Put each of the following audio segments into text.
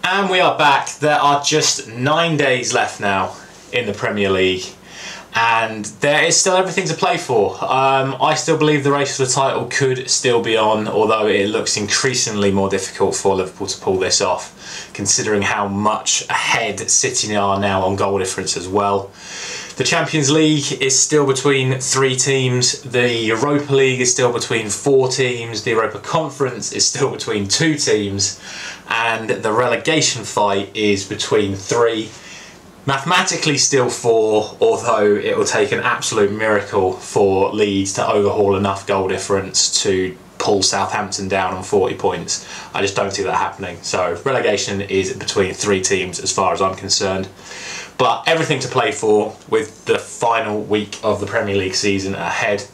And we are back. There are just 9 days left now in the Premier League, and there is still everything to play for. I still believe the race for the title could still be on, although it looks increasingly more difficult for Liverpool to pull this off, considering how much ahead City are now on goal difference as well. The Champions League is still between 3 teams, the Europa League is still between 4 teams, the Europa Conference is still between 2 teams, and the relegation fight is between 3. Mathematically still 4, although it will take an absolute miracle for Leeds to overhaul enough goal difference to pull Southampton down on 40 points. I just don't see that happening. So relegation is between 3 teams as far as I'm concerned. But everything to play for with the final week of the Premier League season ahead.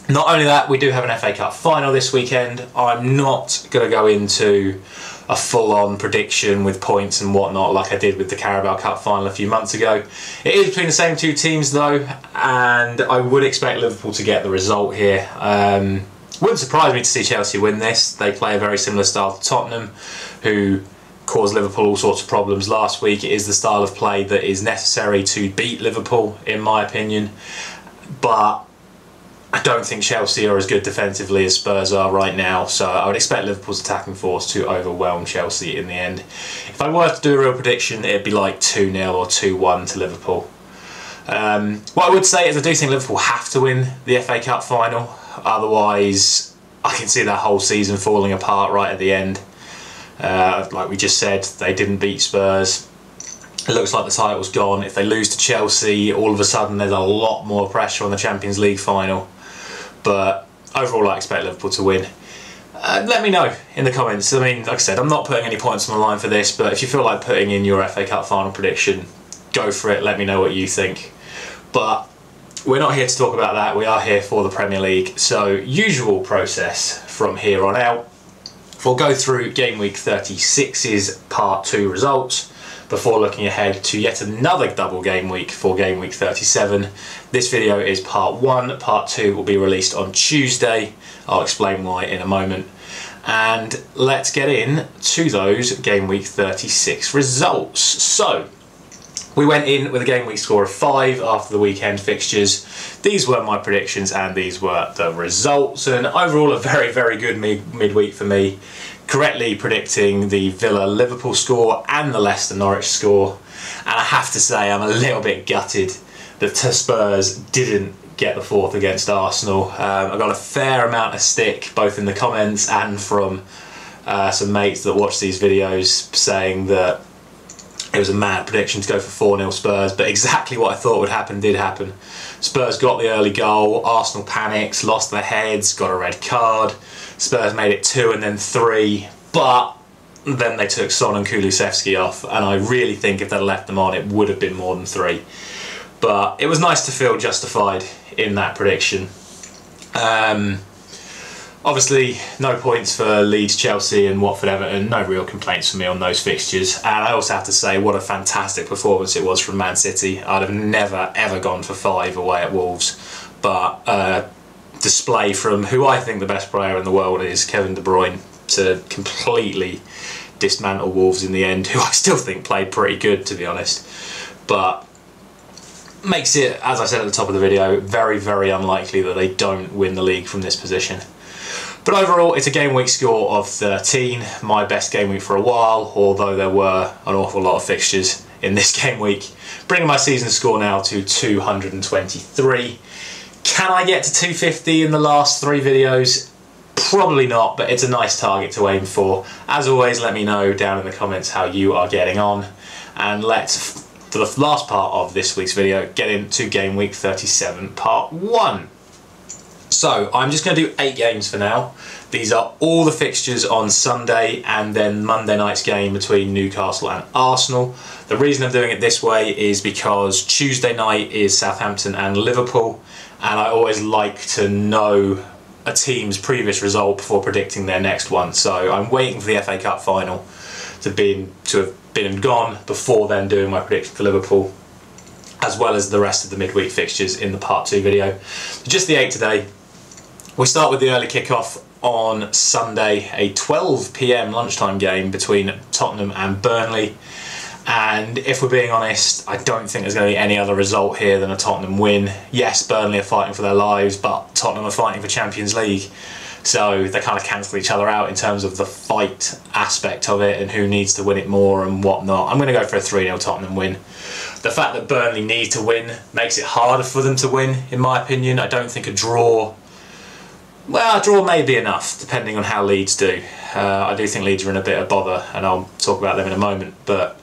Not only that, we do have an FA Cup final this weekend. I'm not going to go into a full-on prediction with points and whatnot like I did with the Carabao Cup final a few months ago. It is between the same 2 teams though, and I would expect Liverpool to get the result here. Wouldn't surprise me to see Chelsea win this. They play a very similar style to Tottenham, who caused Liverpool all sorts of problems last week. It is the style of play that is necessary to beat Liverpool, in my opinion. But I don't think Chelsea are as good defensively as Spurs are right now, so I would expect Liverpool's attacking force to overwhelm Chelsea in the end. If I were to do a real prediction, it'd be like 2-0 or 2-1 to Liverpool. What I would say is I do think Liverpool have to win the FA Cup final, otherwise I can see that whole season falling apart right at the end. Like we just said, they didn't beat Spurs. It looks like the title's gone. If they lose to Chelsea, all of a sudden there's a lot more pressure on the Champions League final. But overall, I expect Liverpool to win. Let me know in the comments. I mean, like I said, I'm not putting any points on the line for this, but if you feel like putting in your FA Cup final prediction, go for it. Let me know what you think. But we're not here to talk about that. We are here for the Premier League. So, usual process from here on out. We'll go through Game Week 36's Part 2 results before looking ahead to yet another double game week for Game Week 37. This video is Part 1. Part 2 will be released on Tuesday. I'll explain why in a moment. And let's get in to those Game Week 36 results. So, we went in with a game week score of 5 after the weekend fixtures. These were my predictions and these were the results. And overall a very, very good midweek for me. Correctly predicting the Villa-Liverpool score and the Leicester-Norwich score. And I have to say I'm a little bit gutted that Spurs didn't get the 4th against Arsenal. I got a fair amount of stick both in the comments and from some mates that watch these videos saying that it was a mad prediction to go for 4-0 Spurs, but exactly what I thought would happen did happen. Spurs got the early goal, Arsenal panicked, lost their heads, got a red card. Spurs made it 2 and then 3, but then they took Son and Kulusevski off, and I really think if they'd left them on, it would have been more than 3. But it was nice to feel justified in that prediction. Obviously, no points for Leeds, Chelsea and Watford, Everton. No real complaints from me on those fixtures. And I also have to say what a fantastic performance it was from Man City. I'd have never, ever gone for 5 away at Wolves. But display from who I think the best player in the world is, Kevin De Bruyne, to completely dismantle Wolves in the end, who I still think played pretty good, to be honest. But makes it, as I said at the top of the video, very, very unlikely that they don't win the league from this position. But overall, it's a game week score of 13, my best game week for a while, although there were an awful lot of fixtures in this game week, bringing my season score now to 223. Can I get to 250 in the last 3 videos? Probably not, but it's a nice target to aim for. As always, let me know down in the comments how you are getting on. And let's, for the last part of this week's video, get into Game Week 37 Part 1. So, I'm just going to do 8 games for now. These are all the fixtures on Sunday and then Monday night's game between Newcastle and Arsenal. The reason I'm doing it this way is because Tuesday night is Southampton and Liverpool, and I always like to know a team's previous result before predicting their next one. So I'm waiting for the FA Cup final to have been and gone before then doing my prediction for Liverpool, as well as the rest of the midweek fixtures in the Part 2 video. Just the 8 today. We start with the early kickoff on Sunday, a 12 p.m. lunchtime game between Tottenham and Burnley. And if we're being honest, I don't think there's going to be any other result here than a Tottenham win. Yes, Burnley are fighting for their lives, but Tottenham are fighting for Champions League. So they kind of cancel each other out in terms of the fight aspect of it and who needs to win it more and whatnot. I'm going to go for a 3-0 Tottenham win. The fact that Burnley need to win makes it harder for them to win, in my opinion. I don't think a draw... Well, a draw may be enough, depending on how Leeds do. I do think Leeds are in a bit of bother, and I'll talk about them in a moment. But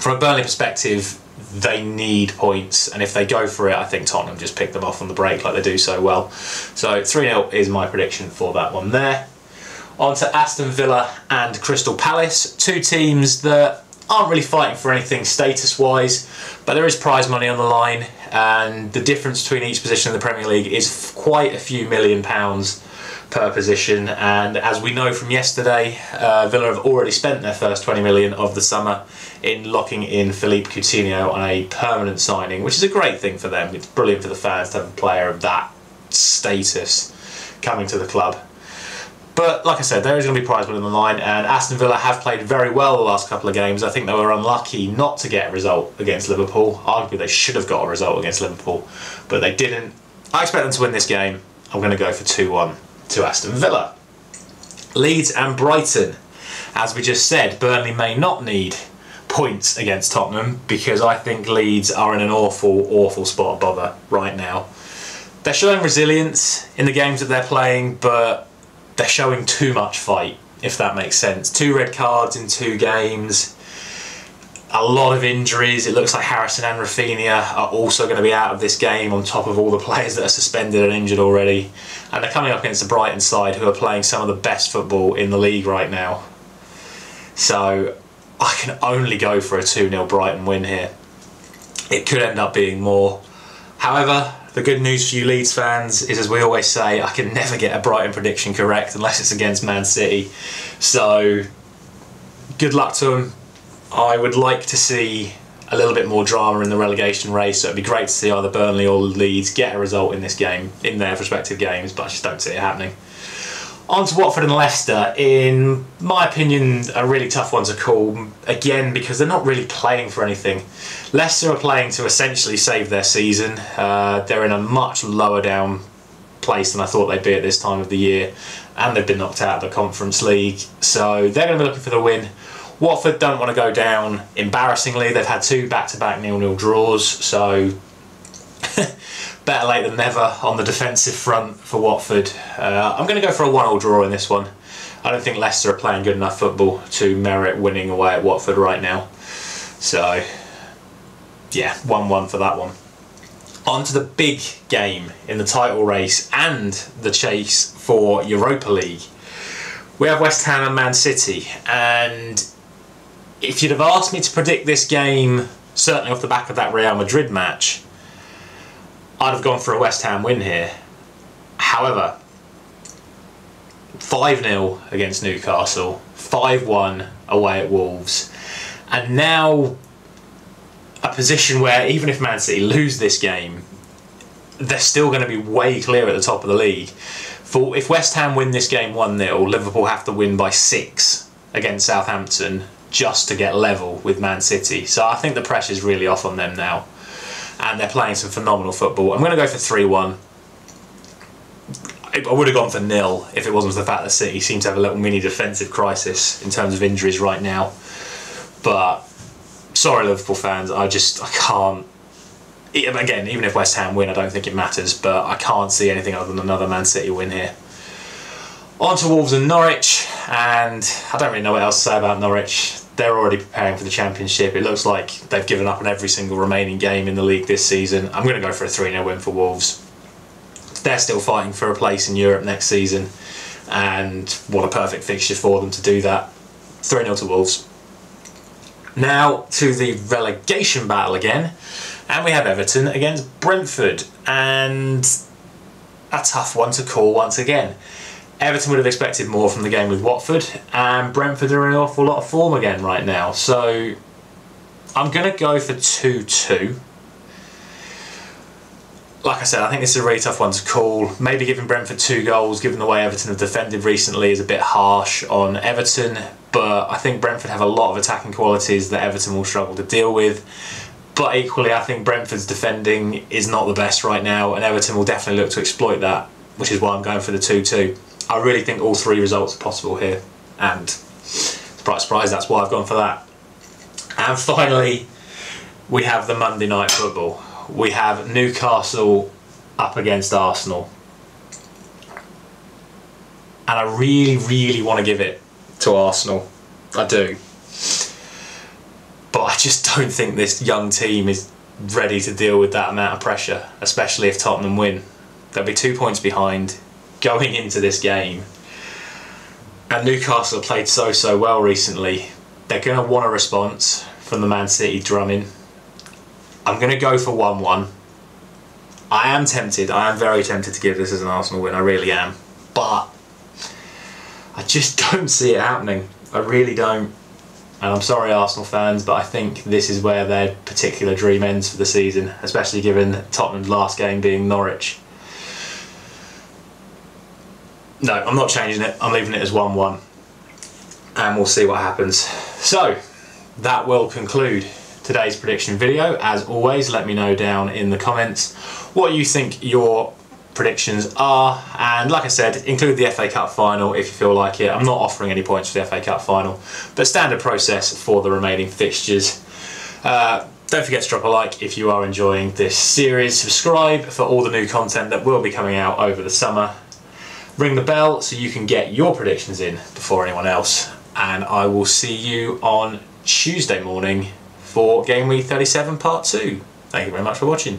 from a Burnley perspective, they need points, and if they go for it, I think Tottenham just pick them off on the break like they do so well. So 3-0 is my prediction for that one there. On to Aston Villa and Crystal Palace, two teams that aren't really fighting for anything status-wise, but there is prize money on the line, and the difference between each position in the Premier League is quite a few £1,000,000 per position. And as we know from yesterday, Villa have already spent their first 20 million of the summer in locking in Philippe Coutinho on a permanent signing, which is a great thing for them. It's brilliant for the fans to have a player of that status coming to the club. But like I said, there is going to be prize money on the line, and Aston Villa have played very well the last couple of games. I think they were unlucky not to get a result against Liverpool. Arguably they should have got a result against Liverpool, but they didn't. I expect them to win this game. I'm going to go for 2-1 to Aston Villa. Leeds and Brighton. As we just said, Burnley may not need points against Tottenham because I think Leeds are in an awful spot of bother right now. They're showing resilience in the games that they're playing, but they're showing too much fight, if that makes sense. 2 red cards in 2 games, a lot of injuries. It looks like Harrison and Rafinha are also going to be out of this game on top of all the players that are suspended and injured already. And they're coming up against the Brighton side, who are playing some of the best football in the league right now. So I can only go for a 2-0 Brighton win here. It could end up being more. However, the good news for you Leeds fans is, as we always say, I can never get a Brighton prediction correct unless it's against Man City. So good luck to them. I would like to see a little bit more drama in the relegation race, so it'd be great to see either Burnley or Leeds get a result in this game, in their respective games, but I just don't see it happening. On to Watford and Leicester. In my opinion, a really tough one to call, again, because they're not really playing for anything. Leicester are playing to essentially save their season. They're in a much lower down place than I thought they'd be at this time of the year, and they've been knocked out of the Conference League, so they're going to be looking for the win. Watford don't want to go down embarrassingly. They've had 2 back-to-back 0-0 draws, so better late than never on the defensive front for Watford. I'm going to go for a 1-1 draw in this one. I don't think Leicester are playing good enough football to merit winning away at Watford right now. So, yeah, 1-1 for that one. On to the big game in the title race and the chase for Europa League. We have West Ham and Man City, and if you'd have asked me to predict this game, certainly off the back of that Real Madrid match, I'd have gone for a West Ham win here. However, 5-0 against Newcastle, 5-1 away at Wolves, and now a position where even if Man City lose this game, they're still going to be way clear at the top of the league. For if West Ham win this game 1-0, Liverpool have to win by 6 against Southampton just to get level with Man City. So I think the pressure's really off on them now, and they're playing some phenomenal football. I'm going to go for 3-1. I would have gone for 0 if it wasn't for the fact that City seem to have a little mini defensive crisis in terms of injuries right now. But sorry Liverpool fans, I can't. Again, even if West Ham win, I don't think it matters, but I can't see anything other than another Man City win here. On to Wolves and Norwich, and I don't really know what else to say about Norwich. They're already preparing for the Championship. It looks like they've given up on every single remaining game in the league this season. I'm going to go for a 3-0 win for Wolves. They're still fighting for a place in Europe next season, and what a perfect fixture for them to do that. 3-0 to Wolves. Now to the relegation battle again, and we have Everton against Brentford, and a tough one to call once again. Everton would have expected more from the game with Watford, and Brentford are in an awful lot of form again right now, so I'm going to go for 2-2. like I said, I think this is a really tough one to call. Maybe giving Brentford 2 goals, given the way Everton have defended recently, is a bit harsh on Everton, but I think Brentford have a lot of attacking qualities that Everton will struggle to deal with. But equally, I think Brentford's defending is not the best right now, and Everton will definitely look to exploit that, which is why I'm going for the 2-2. I really think all 3 results are possible here, and surprise, surprise, that's why I've gone for that. And finally, we have the Monday night football. We have Newcastle up against Arsenal. And I really, really want to give it to Arsenal. I do. But I just don't think this young team is ready to deal with that amount of pressure, especially if Tottenham win. They'll be 2 points behind going into this game. And Newcastle have played so well recently. They're going to want a response from the Man City drumming. I'm going to go for 1-1. I am tempted, I am very tempted to give this as an Arsenal win, I really am. But I just don't see it happening. I really don't. And I'm sorry, Arsenal fans, but I think this is where their particular dream ends for the season, especially given Tottenham's last game being Norwich. No, I'm not changing it. I'm leaving it as 1-1. And we'll see what happens. So, that will conclude today's prediction video. As always, let me know down in the comments what you think your predictions are, and like I said, include the FA Cup final if you feel like it. I'm not offering any points for the FA Cup final, but standard process for the remaining fixtures. Don't forget to drop a like if you are enjoying this series. Subscribe for all the new content that will be coming out over the summer. Ring the bell so you can get your predictions in before anyone else, and I will see you on Tuesday morning for Game Week 37 Part 2. Thank you very much for watching.